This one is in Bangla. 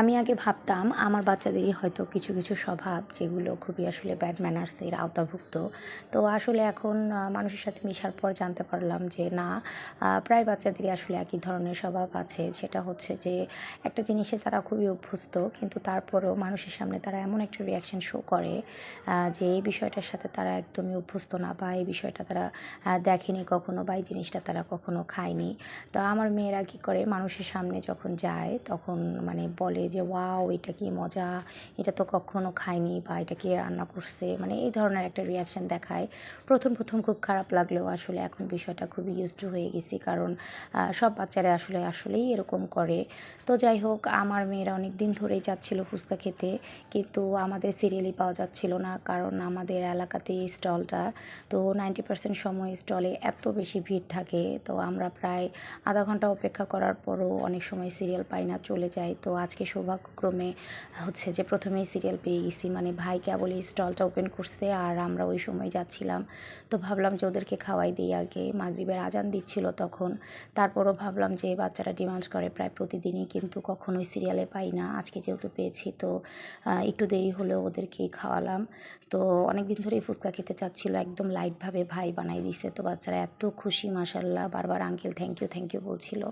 আমি আগে ভাবতাম আমার বাচ্চাদেরই হয়তো কিছু, কিছু স্বভাব যেগুলো খুবই আসলে ব্যাড ম্যানার্সের আওতাভুক্ত। তো আসলে এখন মানুষের সাথে মেশার পর জানতে পারলাম যে না, প্রায় বাচ্চাদেরই আসলে একই ধরনের স্বভাব আছে। সেটা হচ্ছে যে একটা জিনিসে তারা খুবই অভ্যস্ত, কিন্তু তারপরেও মানুষের সামনে তারা এমন একটা রিঅ্যাকশন শো করে যে এই বিষয়টার সাথে তারা একদমই অভ্যস্ত না, বা এই বিষয়টা তারা দেখেনি কখনো, বা এই জিনিসটা তারা কখনো খায়নি। তো আমার মেয়েরা কী করে, মানুষের সামনে যখন যায় তখন মানে বলে যে ওয়াও, এটা কি মজা, এটা তো কখনো খাইনি, বা এটা কে রান্না করছে, মানে এই ধরনের একটা রিয়াকশান দেখায়। প্রথম প্রথম খুব খারাপ লাগলেও আসলে এখন বিষয়টা খুবই ইউজড টু হয়ে গেছি, কারণ সব বাচ্চারা আসলেই এরকম করে। তো যাই হোক, আমার মেয়েরা অনেক দিন ধরেই যাচ্ছিল ফুচকা খেতে, কিন্তু আমাদের সিরিয়ালই পাওয়া যাচ্ছিল না, কারণ আমাদের এলাকাতে এই স্টলটা, তো 90% সময় স্টলে এত বেশি ভিড় থাকে। তো আমরা প্রায় আধা ঘন্টা অপেক্ষা করার পরও অনেক সময় সিরিয়াল পাই না, চলে যায়। তো আজকে সৌভাগ্যক্রমে হচ্ছে যে প্রথমেই সিরিয়াল পেয়ে গেছি, মানে ভাই কেবলই স্টলটা ওপেন করছে আর আমরা ওই সময় যাচ্ছিলাম। তো ভাবলাম যে ওদেরকে খাওয়াই দিই আগে, মাগরিবের আজান দিচ্ছিল তখন। তারপরও ভাবলাম যে বাচ্চারা ডিমান্ড করে প্রায় প্রতিদিনই, কিন্তু কখনোই সিরিয়ালে পাই না। আজকে যেহেতু পেয়েছি, তো একটু দেরি হলেও ওদেরকেই খাওয়ালাম। তো অনেক দিন ধরেই ফুচকা খেতে চাচ্ছিল, একদম লাইটভাবে ভাই বানাই দিছে। তো বাচ্চারা এত খুশি, মাশাআল্লাহ, বারবার আঙ্কেল থ্যাংক ইউ বলছিল।